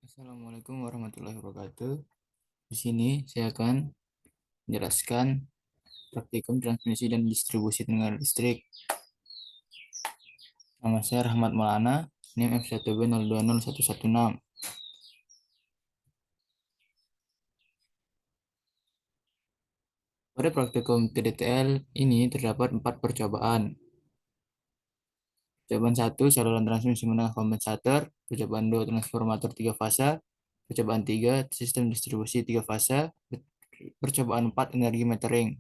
Assalamualaikum warahmatullahi wabarakatuh. Di sini saya akan menjelaskan praktikum transmisi dan distribusi tenaga listrik. Nama saya Rahmat Maulana, NIM F1B020116. Pada praktikum TDTL ini terdapat 4 percobaan. Percobaan 1, saluran transmisi menengah kompensator. Percobaan 2, transformator 3 fasa. Percobaan 3, sistem distribusi 3 fasa. Percobaan 4, energi metering.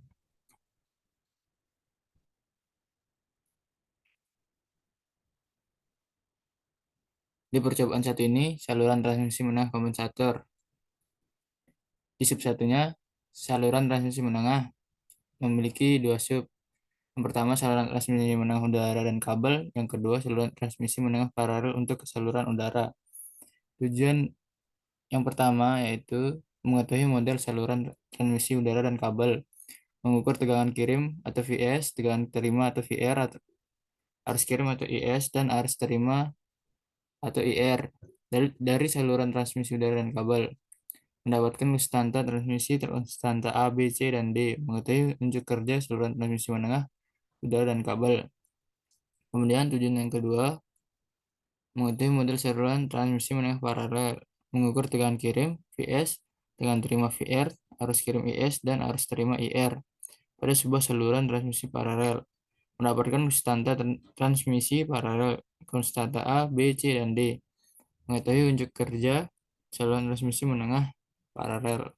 Di percobaan 1 ini, saluran transmisi menengah kompensator. Di sub satunya, saluran transmisi menengah memiliki dua sub. Yang pertama, saluran transmisi menengah udara dan kabel. Yang kedua, saluran transmisi menengah paralel untuk saluran udara. Tujuan yang pertama yaitu mengetahui model saluran transmisi udara dan kabel, mengukur tegangan kirim atau VS, tegangan terima atau VR, atau arus kirim atau IS, dan arus terima atau IR dari saluran transmisi udara dan kabel. Mendapatkan konstanta transmisi konstanta A, B, C, dan D. Mengetahui unjuk kerja saluran transmisi menengah udara dan kabel. Kemudian tujuan yang kedua, mengetahui model saluran transmisi menengah paralel, mengukur tegangan kirim VS, tegangan terima VR, arus kirim IS, dan arus terima IR pada sebuah saluran transmisi paralel. Mendapatkan konstanta transmisi paralel, konstanta A, B, C, dan D. Mengetahui unjuk kerja saluran transmisi menengah paralel.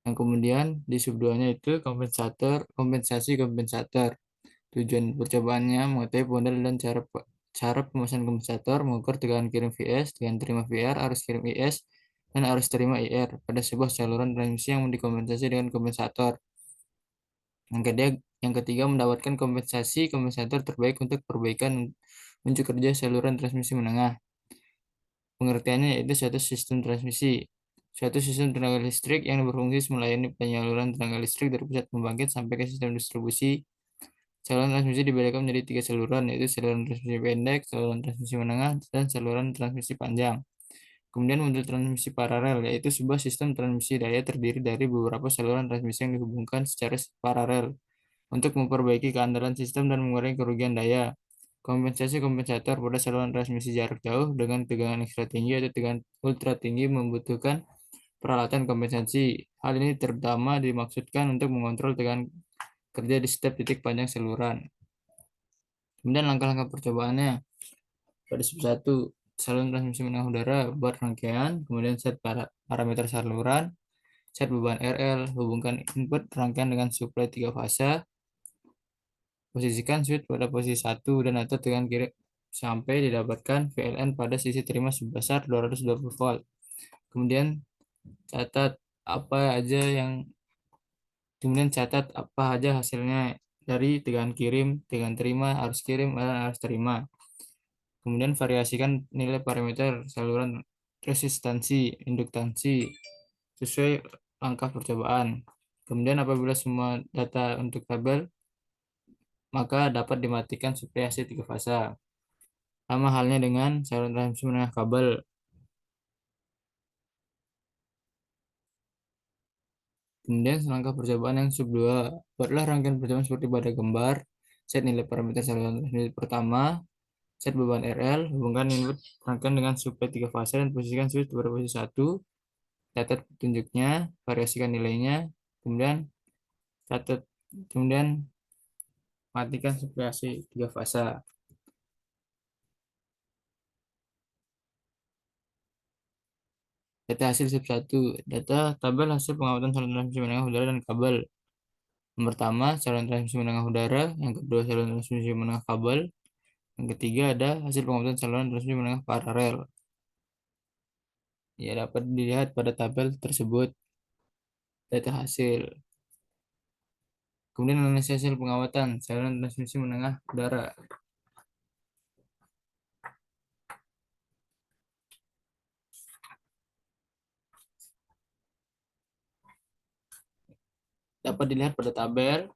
Yang kemudian di sub 2-nya itu kompensasi kompensator. Tujuan percobaannya mengetahui model dan cara pemasangan kompensator, mengukur tegangan kirim VS, tegangan terima VR, arus kirim IS, dan arus terima IR pada sebuah saluran transmisi yang dikompensasi dengan kompensator. Yang ketiga, mendapatkan kompensasi kompensator terbaik untuk perbaikan unjuk kerja saluran transmisi menengah. Pengertiannya yaitu suatu sistem transmisi. Suatu sistem tenaga listrik yang berfungsi melayani penyaluran tenaga listrik dari pusat pembangkit sampai ke sistem distribusi. Saluran transmisi dibedakan menjadi 3 saluran, yaitu saluran transmisi pendek, saluran transmisi menengah, dan saluran transmisi panjang. Kemudian model transmisi paralel, yaitu sebuah sistem transmisi daya terdiri dari beberapa saluran transmisi yang dihubungkan secara paralel untuk memperbaiki keandalan sistem dan mengurangi kerugian daya. Kompensasi kompensator pada saluran transmisi jarak jauh dengan tegangan ekstra tinggi atau tegangan ultra tinggi membutuhkan peralatan kompensasi. Hal ini terutama dimaksudkan untuk mengontrol tegangan kerja di setiap titik panjang saluran. Kemudian langkah-langkah percobaannya pada sub 1, saluran transmisi menengah udara, buat rangkaian, kemudian set parameter saluran, set beban RL, hubungkan input rangkaian dengan suplai 3 fasa, posisikan switch pada posisi 1 dan atau tegangan kiri sampai didapatkan VLN pada sisi terima sebesar 220 volt. Kemudian catat apa aja yang kemudian catat apa aja hasilnya dari tegangan kirim, tegangan terima, arus kirim, dan arus terima. Kemudian variasikan nilai parameter saluran resistansi, induktansi sesuai langkah percobaan. Kemudian apabila semua data untuk tabel, maka dapat dimatikan suplai AC 3 fasa. Sama halnya dengan saluran transmisi menengah kabel. Kemudian langkah percobaan yang sub 2, buatlah rangkaian percobaan seperti pada gambar. Set nilai parameter saluran transmisi pertama, set beban RL, hubungkan input rangkaian dengan suplai 3 fasa dan posisikan switch pada posisi 1. Catat petunjuknya, variasikan nilainya, kemudian catat, kemudian matikan suplai 3 fasa. Data hasil sub 1, data tabel hasil pengamatan saluran transmisi menengah udara dan kabel. Yang pertama, saluran transmisi menengah udara, yang kedua saluran transmisi menengah kabel, yang ketiga ada hasil pengamatan saluran transmisi menengah paralel. Ya, dapat dilihat pada tabel tersebut data hasil. Kemudian analisis hasil pengamatan saluran transmisi menengah udara. Dapat dilihat pada tabel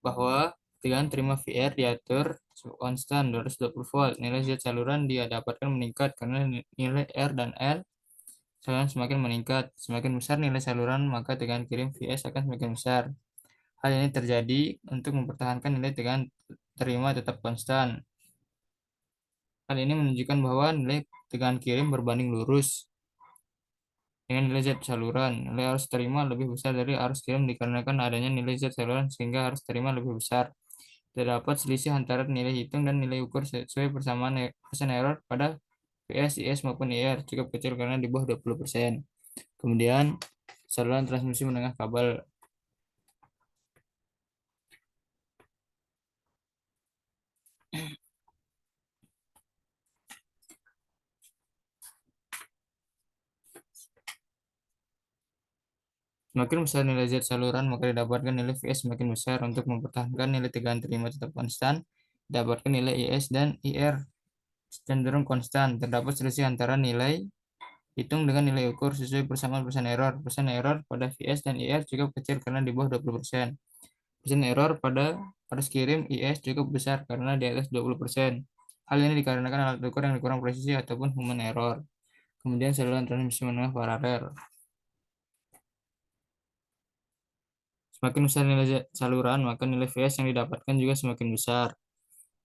bahwa tegangan terima VR diatur konstan 220 volt. Nilai Z saluran didapatkan meningkat karena nilai R dan L saluran semakin meningkat. Semakin besar nilai saluran, maka tegangan kirim Vs akan semakin besar. Hal ini terjadi untuk mempertahankan nilai tegangan terima tetap konstan. Hal ini menunjukkan bahwa nilai tegangan kirim berbanding lurus dengan nilai Z saluran. Nilai arus terima lebih besar dari arus kirim dikarenakan adanya nilai Z saluran sehingga arus terima lebih besar. Terdapat selisih antara nilai hitung dan nilai ukur sesuai persamaan persen error pada Vs, Is maupun IR cukup kecil karena di bawah 20%. Kemudian saluran transmisi menengah kabel. Semakin besar nilai Z saluran, maka didapatkan nilai Vs semakin besar. Untuk mempertahankan nilai tegangan terima tetap konstan, didapatkan nilai Is dan IR cenderung konstan. Terdapat selisih antara nilai hitung dengan nilai ukur sesuai persamaan persen error. Persen error pada Vs dan IR cukup kecil karena di bawah 20%. Persen error pada arus kirim IS cukup besar karena di atas 20%. Hal ini dikarenakan alat ukur yang kurang presisi ataupun human error. Kemudian saluran transmisi menengah paralel. Semakin besar nilai saluran, maka nilai Vs yang didapatkan juga semakin besar.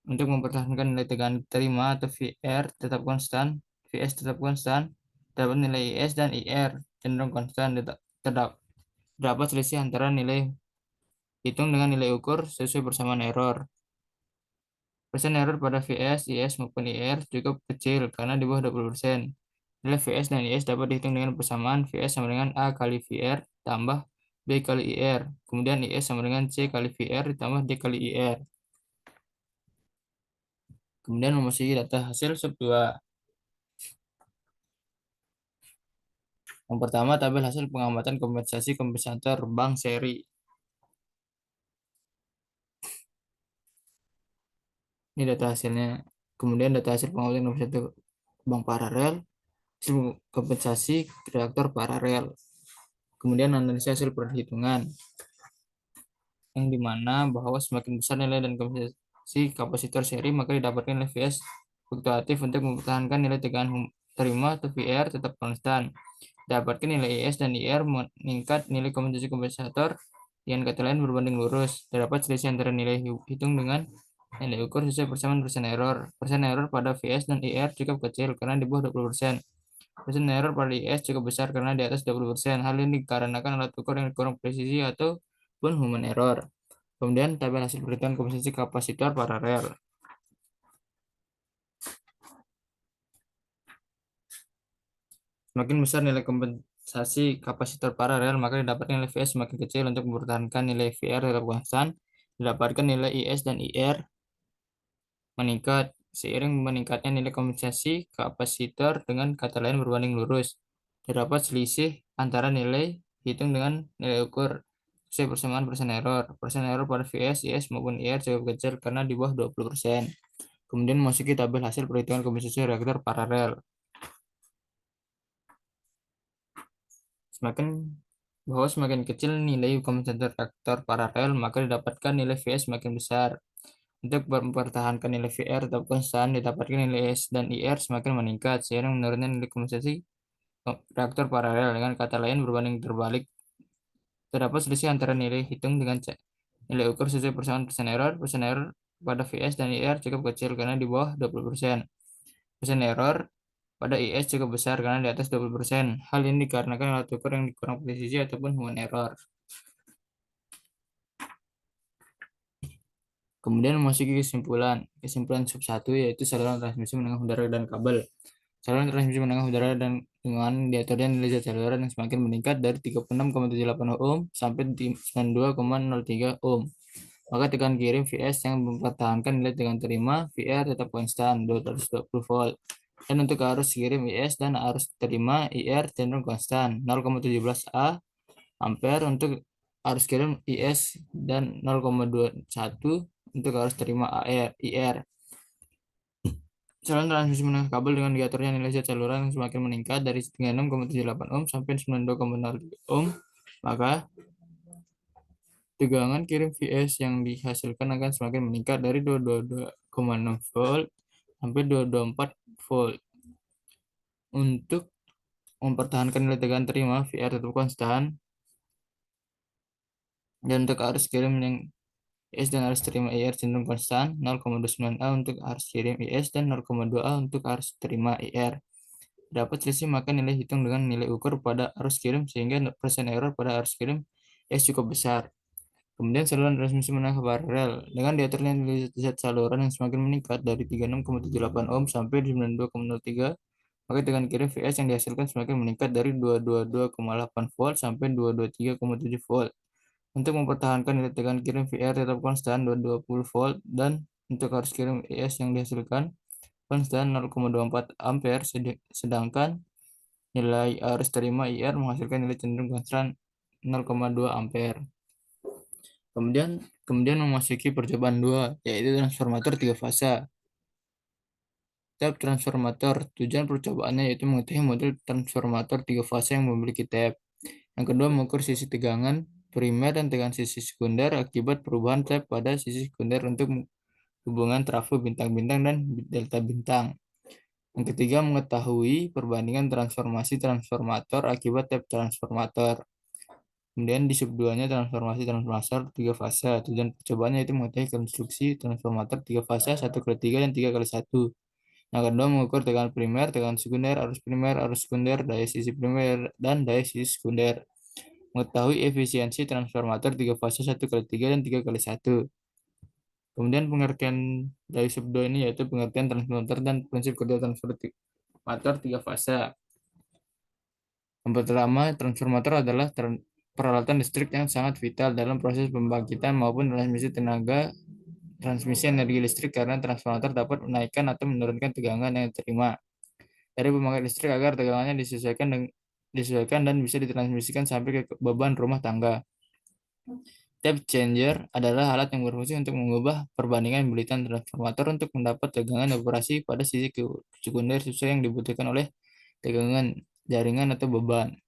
Untuk mempertahankan nilai tegangan terima atau VR tetap konstan, Vs tetap konstan, dapat nilai Is dan IR cenderung konstan. Terdapat selisih antara nilai hitung dengan nilai ukur sesuai persamaan error. Persen error pada Vs, Is maupun IR cukup kecil karena di bawah 20%. Nilai Vs dan Is dapat dihitung dengan persamaan Vs sama dengan A kali VR tambah B kali IR. Kemudian Is sama dengan C kali VR ditambah D kali IR. Kemudian memasuki data hasil sub 2. Yang pertama, tabel hasil pengamatan kompensasi kompensator bank seri. Ini data hasilnya. Kemudian data hasil pengamatan kompensator bank paralel, hasil kompensasi reaktor paralel. Kemudian analisa hasil perhitungan, yang dimana bahwa semakin besar nilai dan kompensasi kapasitor seri, maka didapatkan nilai Vs fluktuatif untuk mempertahankan nilai tegangan terima atau VR tetap konstan. Dapatkan nilai Is dan IR meningkat nilai kompensasi kompensator dengan kata lain berbanding lurus. Terdapat selisih antara nilai hitung dengan nilai ukur sesuai persamaan persen error. Persen error pada Vs dan IR cukup kecil karena di bawah 20%. Persen error pada IS cukup besar karena di atas 20%. Hal ini dikarenakan alat ukur yang kurang presisi ataupun human error. Kemudian tabel hasil perhitungan kompensasi kapasitor paralel. Semakin besar nilai kompensasi kapasitor paralel, maka didapatkan nilai Vs semakin kecil. Untuk mempertahankan nilai VR tetap konstan, didapatkan nilai Is dan IR meningkat seiring meningkatnya nilai kompensasi kapasitor dengan kata lain berbanding lurus. Terdapat selisih antara nilai hitung dengan nilai ukur sesuai persamaan persen error. Persen error pada Vs, Is maupun IR cukup kecil karena di bawah 20%. Kemudian masuki tabel hasil perhitungan kompensasi reaktor paralel. Semakin semakin kecil nilai kompensator reaktor paralel, maka didapatkan nilai Vs semakin besar. Untuk mempertahankan nilai VR tetap konstan, didapatkan nilai S dan IR semakin meningkat seiring menurunnya nilai kompensasi reaktor paralel. Dengan kata lain berbanding terbalik. Terdapat selisih antara nilai hitung dengan nilai ukur sesuai persamaan persen error. Persen error pada Vs dan IR cukup kecil karena di bawah 20%. Persen error pada IS cukup besar karena di atas 20%. Hal ini dikarenakan alat ukur yang kurang presisi ataupun human error. Kemudian memasuki kesimpulan. Kesimpulan sub 1 yaitu saluran transmisi menengah udara dan kabel. Saluran transmisi menengah udara dan dengan diaturnya nilai Z saluran yang semakin meningkat dari 36,78 ohm sampai 92,03 ohm. Maka tegangan kirim Vs yang mempertahankan nilai tegangan terima VR tetap konstan 220 volt. Dan untuk arus kirim Is dan arus terima IR cenderung konstan 0,17 A ampere untuk arus kirim Is dan 0,21 untuk arus terima IR. Saluran transmisi menengah kabel dengan diaturnya nilai Z saluran yang semakin meningkat dari 36,78 ohm sampai 92,03 ohm, maka Tegangan kirim Vs yang dihasilkan akan semakin meningkat dari 222,6 volt sampai 224 volt. Untuk mempertahankan nilai tegangan terima, VR tetap konstan, dan untuk arus kirim yang IS dan arus terima IR cenderung konstan, 0,29 A untuk arus kirim IS dan 0,2 A untuk arus terima IR. Dapat selisih maka nilai hitung dengan nilai ukur pada arus kirim sehingga persen error pada arus kirim IS cukup besar. Kemudian saluran transmisi menengah paralel dengan diaturnya nilai zat saluran yang semakin meningkat dari 36,78 ohm sampai 92,03, maka tegangan kirim VS yang dihasilkan semakin meningkat dari 222,8 volt sampai 223,7 volt. Untuk mempertahankan nilai tegangan kirim VR tetap konstan 220 volt dan untuk arus kirim ES yang dihasilkan konstan 0,24 ampere, sedangkan nilai arus terima IR menghasilkan nilai cenderung konstan 0,2 ampere. Kemudian kemudian memasuki percobaan 2, yaitu transformator 3 fasa. Tab transformator. Tujuan percobaannya yaitu mengetahui model transformator 3 fasa yang memiliki tab. Yang kedua, mengukur sisi tegangan primer dan tegangan sisi sekunder akibat perubahan tab pada sisi sekunder untuk hubungan trafo bintang-bintang dan delta bintang. Yang ketiga, mengetahui perbandingan transformasi transformator akibat tab transformator. Kemudian di sub 2-nya transformasi transformator 3 fase. Tujuan percobaannya itu mengetahui konstruksi transformator 3 fase 1/3 dan 3/1. Yang kedua, mengukur tegangan primer, tegangan sekunder, arus sekunder, daya sisi primer, dan daya sisi sekunder. Mengetahui efisiensi transformator 3 fase 1/3 dan 3/1. Kemudian pengertian dari sub 2 ini yaitu pengertian transformator dan prinsip kerja transformator 3 fase. Yang pertama, transformator adalah peralatan listrik yang sangat vital dalam proses pembangkitan maupun transmisi energi listrik karena transformator dapat menaikkan atau menurunkan tegangan yang diterima dari pembangkit listrik agar tegangannya disesuaikan dan bisa ditransmisikan sampai ke beban rumah tangga. Tap changer adalah alat yang berfungsi untuk mengubah perbandingan bilitan transformator untuk mendapat tegangan operasi pada sisi sekunder sesuai yang dibutuhkan oleh tegangan jaringan atau beban.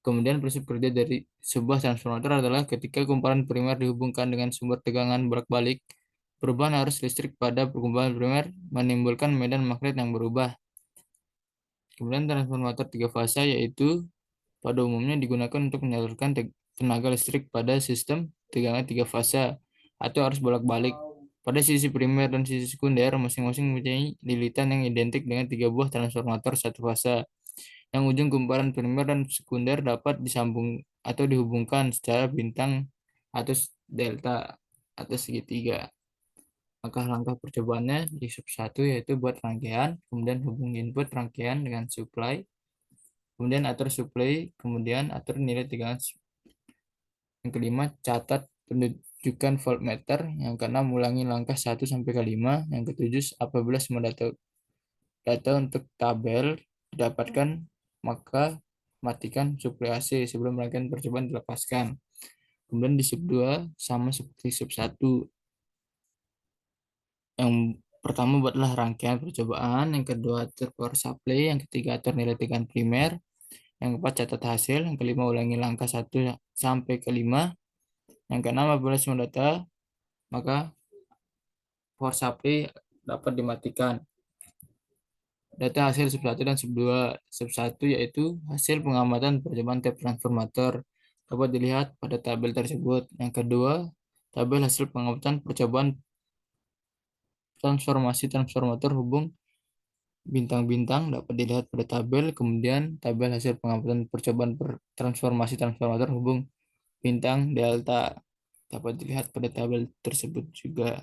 Kemudian prinsip kerja dari sebuah transformator adalah ketika kumparan primer dihubungkan dengan sumber tegangan bolak-balik, perubahan arus listrik pada kumparan primer menimbulkan medan magnet yang berubah. Kemudian transformator 3 fasa yaitu pada umumnya digunakan untuk menyalurkan tenaga listrik pada sistem tegangan 3 fasa atau arus bolak-balik. Pada sisi primer dan sisi sekunder masing-masing mempunyai lilitan yang identik dengan 3 buah transformator satu fasa. Yang ujung kumparan primer dan sekunder dapat disambung atau dihubungkan secara bintang atau delta atau segitiga. Langkah-langkah percobaannya di sub 1 yaitu buat rangkaian, kemudian hubungi input rangkaian dengan supply, kemudian atur supply, kemudian atur nilai tegangan. Yang kelima, catat penunjukan voltmeter. Yang keenam, ulangi langkah 1 sampai ke 5. Yang ketujuh, apabila semua data untuk tabel didapatkan, maka matikan suplai AC sebelum rangkaian percobaan dilepaskan. Kemudian di sub 2 sama seperti sub 1. Yang pertama buatlah rangkaian percobaan, yang kedua atur power supply, yang ketiga atur nilai tegangan primer, yang keempat catat hasil, yang kelima ulangi langkah 1 sampai ke 5, yang keenam apabila semua data maka power supply dapat dimatikan. Data hasil sub 1 dan sub 2. Sub 1 yaitu hasil pengamatan percobaan tab transformator dapat dilihat pada tabel tersebut. Yang kedua, tabel hasil pengamatan percobaan transformasi transformator hubung bintang-bintang dapat dilihat pada tabel. Kemudian tabel hasil pengamatan percobaan transformasi transformator hubung bintang delta dapat dilihat pada tabel tersebut juga.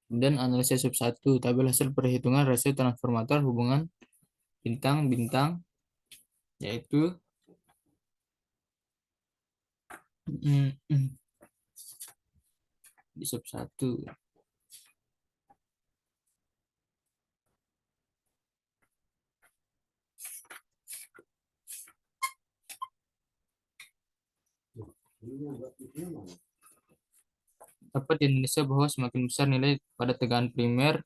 Kemudian analisis sub 1, tabel hasil perhitungan rasio transformator hubungan bintang-bintang yaitu di sub 1. Dapat di Indonesia bahwa semakin besar nilai pada tegangan primer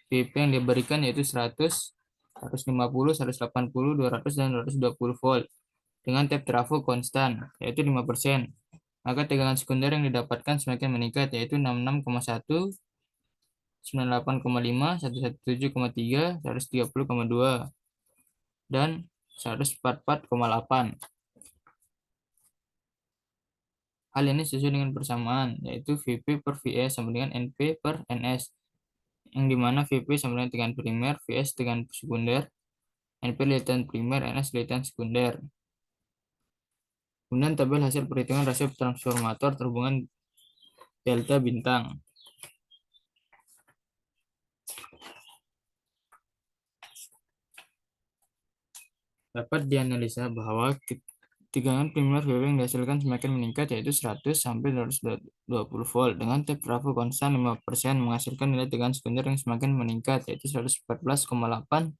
PIP yang diberikan yaitu 100, 150, 180, 200, dan 220 volt dengan tab trafo konstan yaitu 5%. maka tegangan sekunder yang didapatkan semakin meningkat, yaitu 66,1, 98,5, 117,3, 130,2, dan 144,8. Hal ini sesuai dengan persamaan, yaitu VP per VS sama dengan NP per NS, yang dimana VP sama dengan tegangan primer, VS tegangan sekunder, NP lilitan primer, NS lilitan sekunder. Kemudian tabel hasil perhitungan rasio transformator terhubungan delta bintang. Dapat dianalisa bahwa tegangan primer VP yang dihasilkan semakin meningkat, yaitu 100 sampai 220 volt dengan tep trafo konstan 5% menghasilkan nilai tegangan sekunder yang semakin meningkat, yaitu 114,8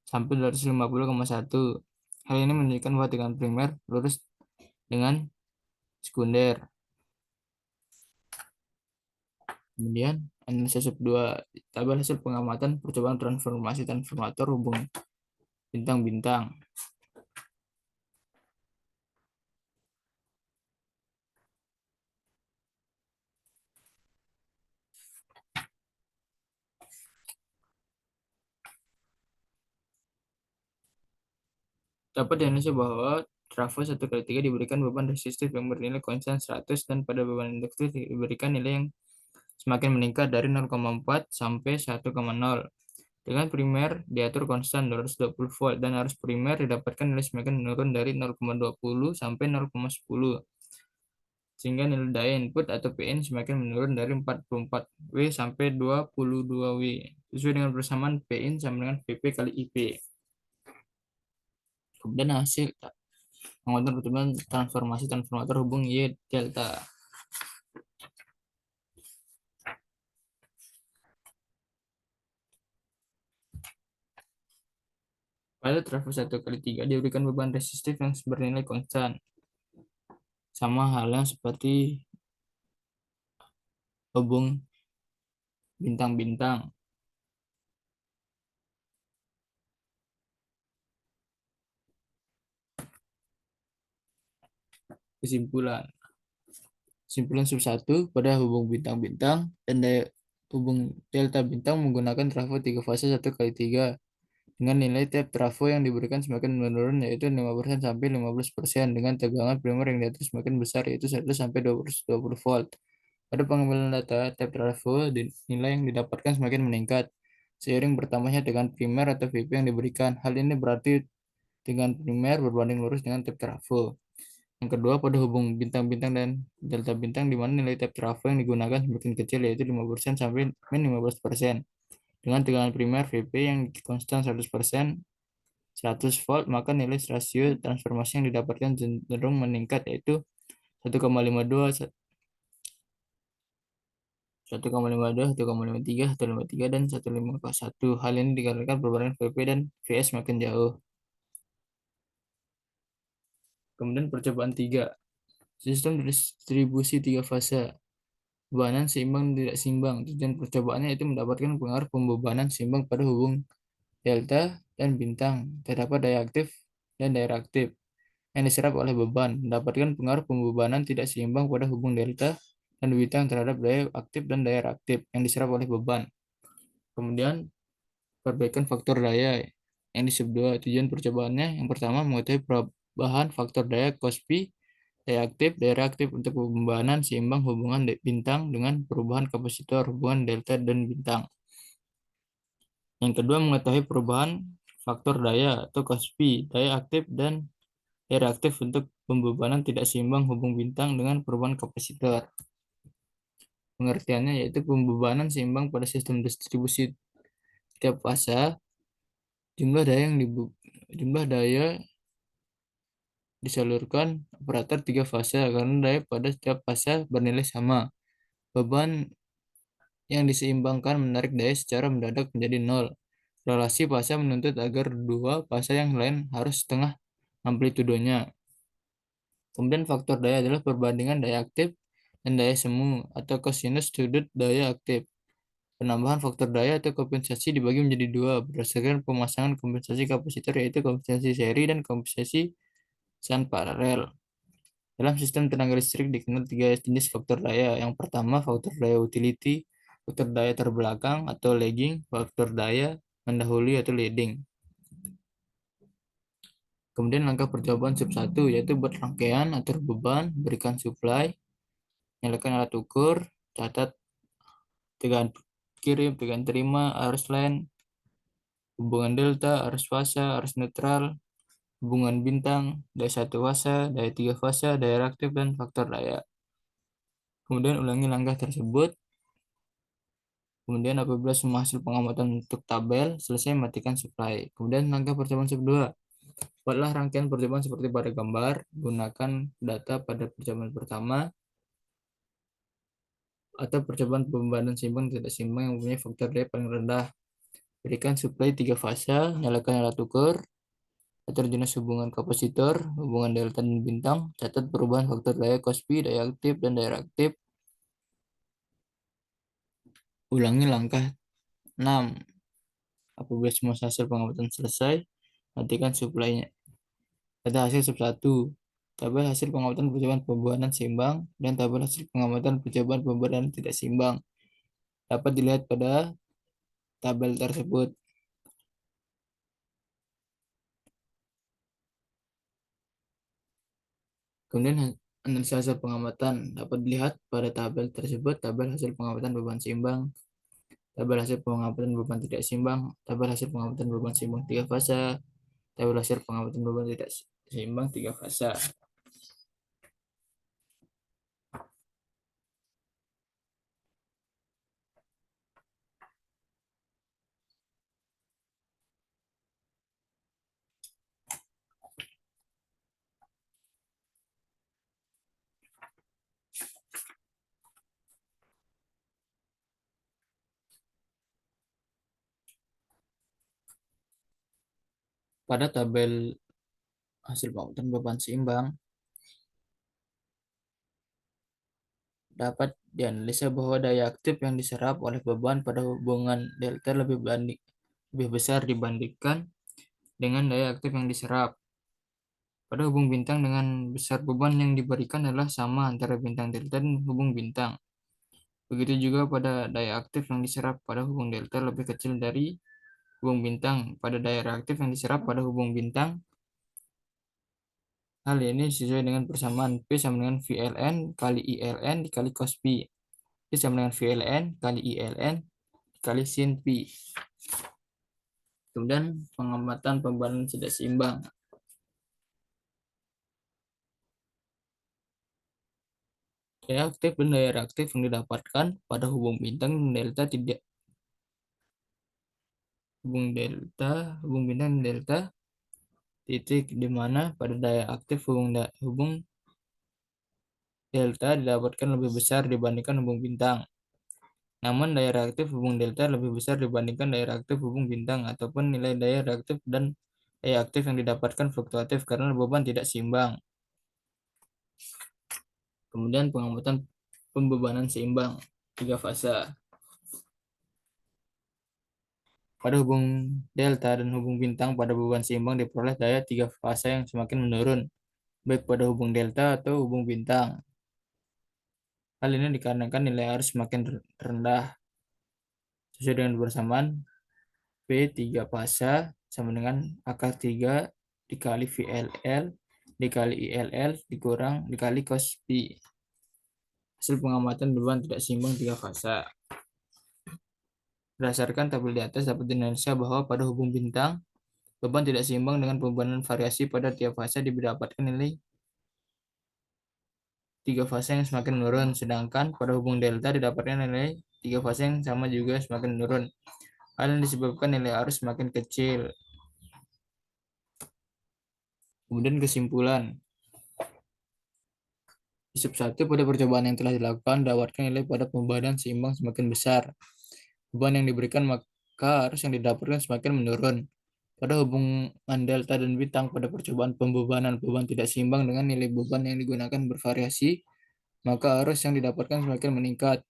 sampai 250,1. Hal ini menunjukkan bahwa tegangan primer lurus dengan sekunder. Kemudian analisa sub 2, tabel hasil pengamatan percobaan transformasi transformator hubung bintang-bintang. Dapat dianalisa bahwa trafo 1/3 diberikan beban resistif yang bernilai konstan 100 dan pada beban induktif diberikan nilai yang semakin meningkat dari 0,4 sampai 1,0. Dengan primer diatur konstan 220 volt dan arus primer didapatkan nilai semakin menurun dari 0,20 sampai 0,10. Sehingga nilai daya input atau PN semakin menurun dari 44 W sampai 22 W. Sesuai dengan persamaan PN sama dengan VP kali IP. Kemudian hasil penguatan pertumbuhan transformasi transformator hubung Y delta. Pada trafo 1/3 diberikan beban resistif yang bernilai konstan. Sama halnya seperti hubung bintang-bintang. Kesimpulan. Kesimpulan sub 1, pada hubung bintang-bintang dan daya hubung delta bintang menggunakan trafo 3 fase 1/3 dengan nilai tiap trafo yang diberikan semakin menurun, yaitu 5% sampai 15%, dengan tegangan primer yang diatur semakin besar, yaitu 1 sampai 220 volt. Pada pengambilan data tiap trafo, nilai yang didapatkan semakin meningkat seiring bertambahnya tegangan primer atau VP yang diberikan. Hal ini berarti tegangan primer berbanding lurus dengan tiap trafo. Yang kedua, pada hubung bintang-bintang dan delta bintang, di mana nilai tiap trafo yang digunakan semakin kecil, yaitu 5% sampai min 15%. Dengan tegangan primer VP yang konstan 100%, 100 volt, maka nilai rasio transformasi yang didapatkan cenderung meningkat, yaitu 1,52, 1,52, 1,53, 1,53, dan 1,51. Hal ini dikarenakan perbandingan VP dan VS makin jauh. Kemudian percobaan 3. Sistem distribusi 3 fase. Bebanan seimbang dan tidak seimbang. Tujuan percobaannya itu mendapatkan pengaruh pembebanan seimbang pada hubung delta dan bintang. Terdapat daya aktif dan daya reaktif yang diserap oleh beban. Mendapatkan pengaruh pembebanan tidak seimbang pada hubung delta dan bintang terhadap daya aktif dan daya reaktif yang diserap oleh beban. Kemudian perbaikan faktor daya yang di sub 2. Tujuan percobaannya yang pertama mengetahui perubahan faktor daya Kospi, daya aktif, daya reaktif untuk pembebanan seimbang hubungan bintang dengan perubahan kapasitor hubungan delta dan bintang. Yang kedua mengetahui perubahan faktor daya atau Kospi, daya aktif dan daya reaktif untuk pembebanan tidak seimbang hubung bintang dengan perubahan kapasitor. Pengertiannya yaitu pembebanan seimbang pada sistem distribusi tiap fase, jumlah daya disalurkan operator 3 fase karena daya pada setiap fase bernilai sama. Beban yang diseimbangkan menarik daya secara mendadak menjadi nol. Relasi fase menuntut agar dua fase yang lain harus setengah amplitudonya. Kemudian faktor daya adalah perbandingan daya aktif dan daya semu atau kosinus sudut daya aktif. Penambahan faktor daya atau kompensasi dibagi menjadi dua berdasarkan pemasangan kompensasi kapasitor, yaitu kompensasi seri dan kompensasi shunt paralel. Dalam sistem tenaga listrik dikenal tiga jenis faktor daya. Yang pertama, faktor daya utility, faktor daya terbelakang atau lagging, faktor daya mendahului atau leading. Kemudian langkah percobaan sub 1 yaitu buat rangkaian, atur beban, berikan supply, nyalakan alat ukur, catat tegangan kirim, tegangan terima, arus line, hubungan delta, arus fasa, arus netral, hubungan bintang, daya satu fasa, daya tiga fasa, daya reaktif, dan faktor daya. Kemudian ulangi langkah tersebut. Kemudian apabila semua hasil pengamatan untuk tabel selesai, matikan supply. Kemudian langkah percobaan sub 2. Buatlah rangkaian percobaan seperti pada gambar. Gunakan data pada percobaan pertama atau percobaan pembebanan seimbang tidak seimbang yang mempunyai faktor daya paling rendah. Berikan supply 3 fasa, nyalakan alat ukur, atur jenis hubungan kapasitor, hubungan delta dan bintang, catat perubahan faktor daya Cosby, daya aktif, dan daya reaktif. Ulangi langkah 6. Apabila semua hasil pengamatan selesai, matikan supply-nya. Data hasil sub 1. Tabel hasil pengamatan percobaan pembebanan seimbang dan tabel hasil pengamatan percobaan pembebanan tidak seimbang dapat dilihat pada tabel tersebut. Kemudian analisa hasil pengamatan dapat dilihat pada tabel tersebut. Tabel hasil pengamatan beban seimbang, tabel hasil pengamatan beban tidak seimbang, tabel hasil pengamatan beban seimbang 3 fasa, tabel hasil pengamatan beban tidak seimbang 3 fasa. Pada tabel hasil pengamatan beban seimbang dapat dianalisa bahwa daya aktif yang diserap oleh beban pada hubungan delta lebih besar dibandingkan dengan daya aktif yang diserap. Pada hubung bintang dengan besar beban yang diberikan adalah sama antara bintang delta dan hubung bintang. Begitu juga pada daya aktif yang diserap pada hubung delta lebih kecil dari hubung bintang pada daya reaktif yang diserap pada hubung bintang. Hal ini sesuai dengan persamaan P sama dengan VLN kali ILN dikali cos P. P sama dengan VLN kali ILN dikali sin P. Kemudian pengamatan pembebanan tidak seimbang. Daya aktif dan daya reaktif yang didapatkan pada hubung bintang dan delta tidak hubung bintang dan delta titik di mana pada daya aktif hubung delta didapatkan lebih besar dibandingkan hubung bintang. Namun daya reaktif hubung delta lebih besar dibandingkan daya reaktif hubung bintang ataupun nilai daya reaktif dan daya aktif yang didapatkan fluktuatif karena beban tidak seimbang. Kemudian pengamatan pembebanan seimbang 3 fasa. Pada hubung delta dan hubung bintang pada beban seimbang diperoleh daya 3 fasa yang semakin menurun, baik pada hubung delta atau hubung bintang. Hal ini dikarenakan nilai arus semakin rendah. Sesuai dengan bersamaan, P 3 fasa sama dengan akar 3 dikali VLL dikali ILL dikurang dikali cos P. Hasil pengamatan beban tidak seimbang 3 fasa. Berdasarkan tabel di atas dapat dianalisa bahwa pada hubung bintang, beban tidak seimbang dengan pembebanan variasi pada tiap fase didapatkan nilai 3 fase yang semakin menurun, sedangkan pada hubung delta didapatkan nilai 3 fase yang sama juga semakin menurun. Hal yang disebabkan nilai arus semakin kecil. Kemudian kesimpulan. Di sub 1 pada percobaan yang telah dilakukan, dapatkan nilai pada pembebanan seimbang semakin besar. Beban yang diberikan maka arus yang didapatkan semakin menurun. Pada hubungan delta dan bintang pada percobaan pembebanan beban tidak seimbang dengan nilai beban yang digunakan bervariasi, maka arus yang didapatkan semakin meningkat.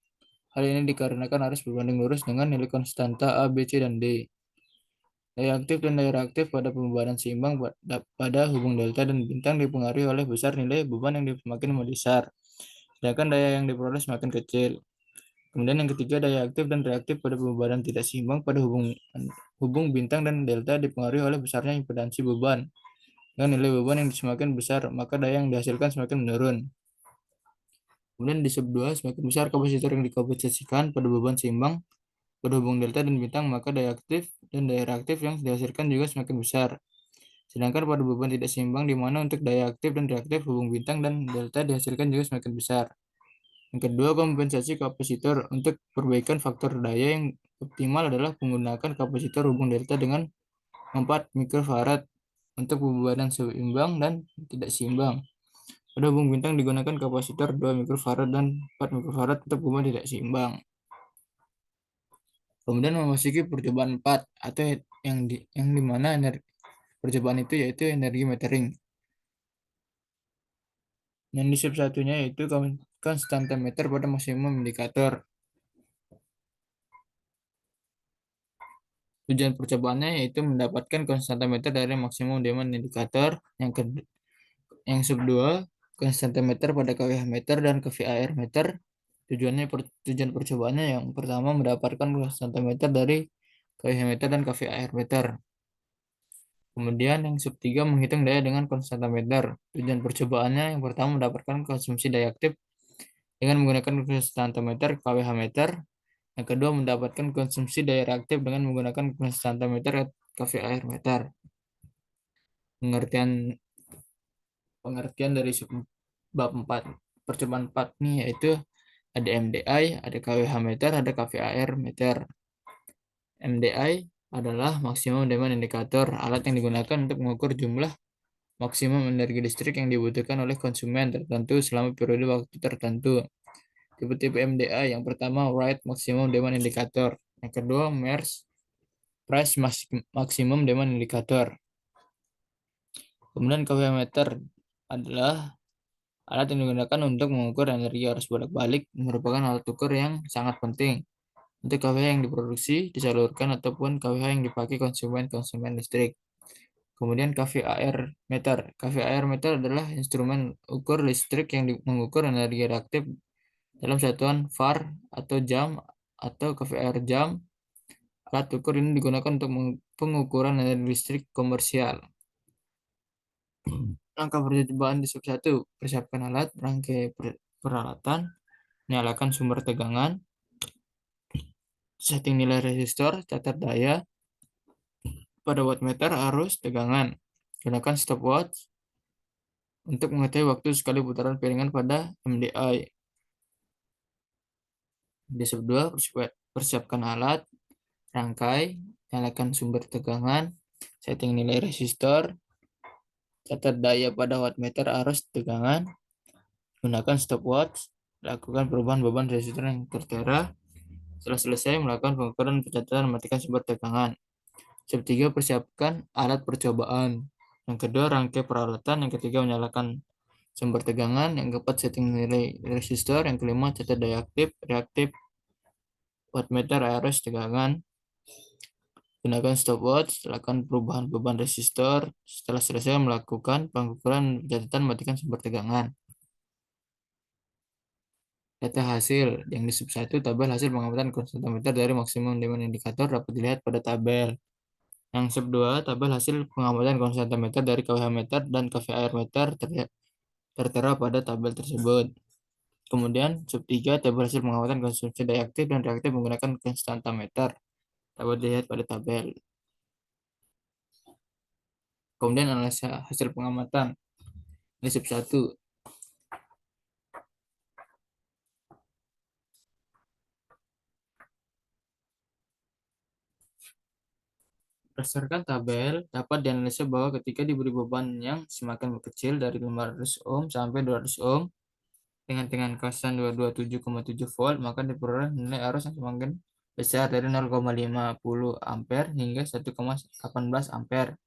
Hal ini dikarenakan arus berbanding lurus dengan nilai konstanta A, B, C, dan D. Daya aktif dan daya reaktif pada pembebanan seimbang pada hubung delta dan bintang dipengaruhi oleh besar nilai beban yang semakin membesar, sedangkan daya yang diperoleh semakin kecil. Kemudian yang ketiga, daya aktif dan reaktif pada pembebanan tidak seimbang pada hubung bintang dan delta dipengaruhi oleh besarnya impedansi beban. Dengan nilai beban yang semakin besar, maka daya yang dihasilkan semakin menurun. Kemudian di sub 2, semakin besar kapasitor yang dikompensasikan pada beban seimbang pada hubung delta dan bintang, maka daya aktif dan daya reaktif yang dihasilkan juga semakin besar. Sedangkan pada beban tidak seimbang, di mana untuk daya aktif dan reaktif hubung bintang dan delta dihasilkan juga semakin besar. Yang kedua, kompensasi kapasitor. Untuk perbaikan faktor daya yang optimal adalah menggunakan kapasitor hubung delta dengan 4 mikrofarad untuk pembebanan seimbang dan tidak seimbang. Pada hubung bintang digunakan kapasitor 2 mikrofarad dan 4 mikrofarad untuk pembebanan tidak seimbang. Kemudian memasuki percobaan 4 atau yang dimana percobaan itu yaitu energi metering. Yang di sub satunya yaitu konstantometer pada maksimum indikator. Tujuan percobaannya yaitu mendapatkan konstantometer dari maksimum demand indikator. Yang sub 2, konstantometer pada kWh meter dan kVAR meter. Tujuan percobaannya yang pertama mendapatkan konstantometer dari kWh meter dan kVAR meter. Kemudian yang sub 3 menghitung daya dengan konstantometer. Tujuan percobaannya yang pertama mendapatkan konsumsi daya aktif dengan menggunakan konstantometer kWh meter. Yang kedua mendapatkan konsumsi daya reaktif dengan menggunakan konstantometer kVAR meter. Pengertian pengertian dari sub bab 4 percobaan 4 nih yaitu ada MDI, ada kWh meter, ada kVAR meter. MDI adalah maksimum demand indikator, alat yang digunakan untuk mengukur jumlah maksimum energi listrik yang dibutuhkan oleh konsumen tertentu selama periode waktu tertentu. Tipe-tipe MDI yang pertama Wright Maximum Demand Indicator, yang kedua MERS Price Maximum Demand Indicator. Kemudian kWh meter adalah alat yang digunakan untuk mengukur energi arus bolak-balik, merupakan alat ukur yang sangat penting untuk kWh yang diproduksi, disalurkan, ataupun kWh yang dipakai konsumen-konsumen listrik. Kemudian kVAR meter. kVAR meter adalah instrumen ukur listrik yang mengukur energi reaktif dalam satuan var atau jam atau kVAR jam. Alat ukur ini digunakan untuk pengukuran energi listrik komersial. Langkah percobaan di sub 1, persiapkan alat, rangkai peralatan, nyalakan sumber tegangan, setting nilai resistor, catat daya pada wattmeter arus tegangan. Gunakan stopwatch untuk mengetahui waktu sekali putaran piringan pada MDI. Di sub 2, persiapkan alat, rangkai, nyalakan sumber tegangan, setting nilai resistor, catat daya pada wattmeter arus tegangan, gunakan stopwatch, lakukan perubahan beban resistor yang tertera. Setelah selesai melakukan pengukuran pencatatan, matikan sumber tegangan. Sub 3, persiapkan alat percobaan. Yang kedua, rangkai peralatan. Yang ketiga, menyalakan sumber tegangan. Yang keempat, setting nilai resistor. Yang kelima, catat daya aktif, reaktif, wattmeter arus tegangan. Gunakan stopwatch, lakukan perubahan beban resistor. Setelah selesai melakukan pengukuran catatan, matikan sumber tegangan. Data hasil yang di sub 1, tabel hasil pengamatan konstantometer dari maksimum demand indikator dapat dilihat pada tabel. Yang sub 2, tabel hasil pengamatan konstantometer dari kWh meter dan kVAR meter tertera pada tabel tersebut. Kemudian sub 3, tabel hasil pengamatan konsumsi daya aktif dan reaktif menggunakan konstantometer dapat dilihat pada tabel. Kemudian analisa hasil pengamatan di sub 1. Berdasarkan tabel, dapat dianalisa bahwa ketika diberi beban yang semakin kecil dari 500 ohm sampai 200 ohm dengan kesan 227,7 volt, maka diperoleh nilai arus yang semakin besar dari 0,50 ampere hingga 1,18 ampere.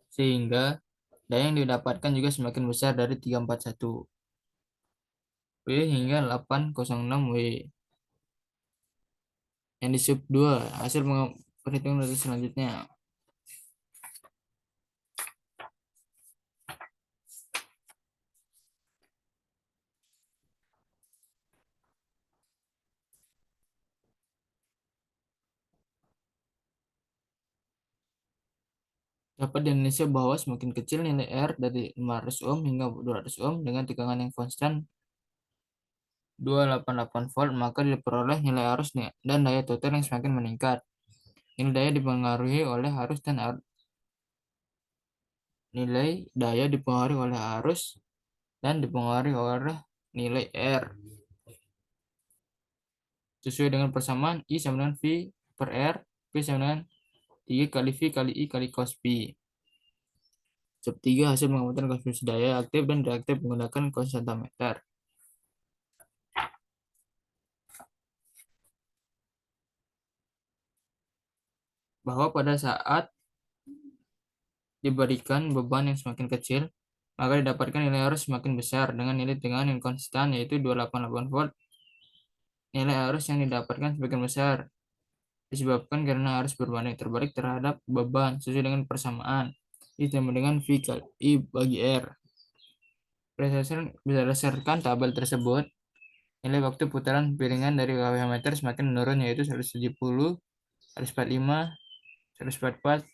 Sehingga daya yang didapatkan juga semakin besar dari 341 W hingga 806 W. Yang di sub 2, hasil perhitungan rotasi selanjutnya. Dapat dianalisis bahwa semakin kecil nilai R dari 500 ohm hingga 200 ohm dengan tegangan yang konstan 288 volt, maka diperoleh nilai arus dan daya total yang semakin meningkat. Nilai daya dipengaruhi oleh arus dan nilai daya dipengaruhi oleh arus dan dipengaruhi oleh nilai R. Sesuai dengan persamaan I sama dengan V per R, P sama dengan 3 kali V kali I kali cos P. Sub 3, hasil pengamatan konsumsi daya aktif dan reaktif menggunakan konstantometer. Bahwa pada saat diberikan beban yang semakin kecil, maka didapatkan nilai arus semakin besar dengan nilai tegangan yang konstan yaitu 288 volt. Nilai arus yang didapatkan semakin besar disebabkan karena arus berbanding terbalik terhadap beban sesuai dengan persamaan I sama dengan V kali I bagi R. Berdasarkan tabel tersebut, nilai waktu putaran piringan dari kWh meter semakin menurun yaitu 170, 145, 144,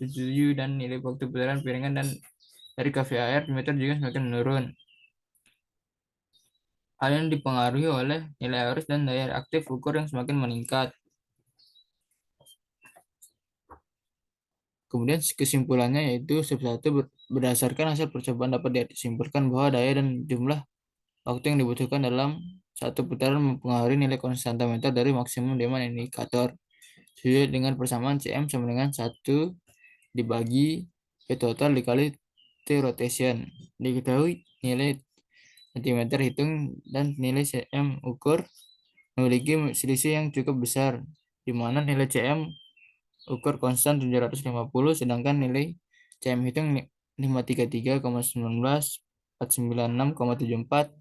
77 dan nilai waktu putaran piringan dan dari kVAR meter juga semakin menurun. Hal ini dipengaruhi oleh nilai arus dan daya aktif ukur yang semakin meningkat. Kemudian kesimpulannya yaitu sub 1 berdasarkan hasil percobaan dapat disimpulkan bahwa daya dan jumlah waktu yang dibutuhkan dalam satu putaran mempengaruhi nilai konstantometer dari maksimum demand indikator. Sesuai dengan persamaan Cm sama dengan 1 dibagi P total dikali T rotation. Diketahui nilai cm hitung dan nilai Cm ukur memiliki selisih yang cukup besar, di mana nilai Cm ukur konstan 750, sedangkan nilai Cm hitung 533,19, 496,74,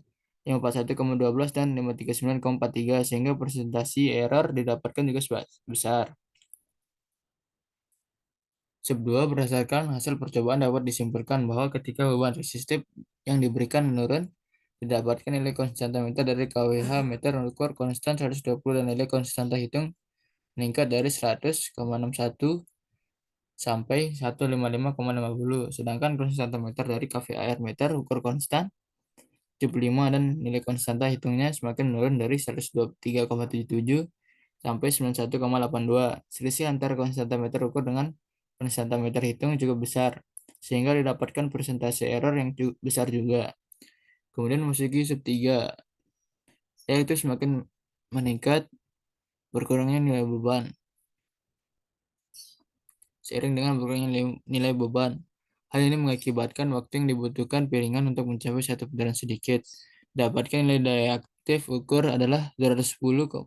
541,12, dan 539,43, sehingga presentasi error didapatkan juga besar. Sub 2, berdasarkan hasil percobaan dapat disimpulkan bahwa ketika beban resistif yang diberikan menurun, didapatkan nilai konstantometer dari kWh meter ukur konstan 120 dan nilai konstanta hitung meningkat dari 100,61 sampai 155,50. Sedangkan konstantometer dari kVAR meter ukur konstan 75 dan nilai konstanta hitungnya semakin menurun dari 123,77 sampai 91,82. Selisih antara konstantometer ukur dengan konstantometer hitung cukup besar, sehingga didapatkan persentase error yang besar juga. Kemudian memasuki sub 3, yaitu semakin meningkat berkurangnya nilai beban. Seiring dengan berkurangnya nilai beban, hal ini mengakibatkan waktu yang dibutuhkan piringan untuk mencapai satu putaran sedikit. Dapatkan nilai daya aktif ukur adalah 210,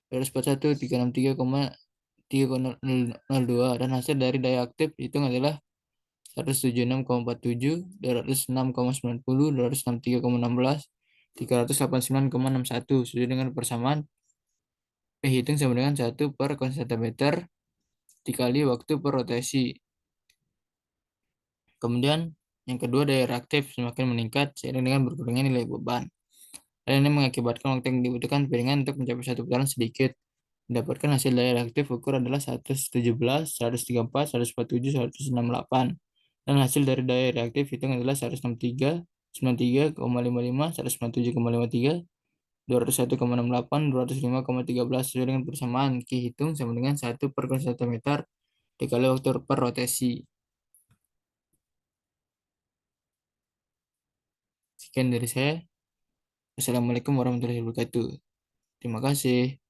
241, 363,302 dan hasil dari daya aktif hitung adalah 176,47, 206,90, 263,16, 389,61 sesuai dengan persamaan P hitung sama dengan 1 per konstanta meter dikali waktu per rotasi. Kemudian yang kedua, daya reaktif semakin meningkat seiring dengan berkurangnya nilai beban. Hal ini mengakibatkan waktu yang dibutuhkan piringan untuk mencapai satu putaran sedikit. Mendapatkan hasil daya reaktif ukur adalah 117, 134, 147, 168. Dan hasil dari daya reaktif hitung adalah 163, 93,55, 197,53, 201,68, 205,13 sesuai dengan persamaan Q hitung sama dengan 1 per konstanta meter dikali waktu per rotasi. Sekian dari saya. Assalamualaikum warahmatullahi wabarakatuh. Terima kasih.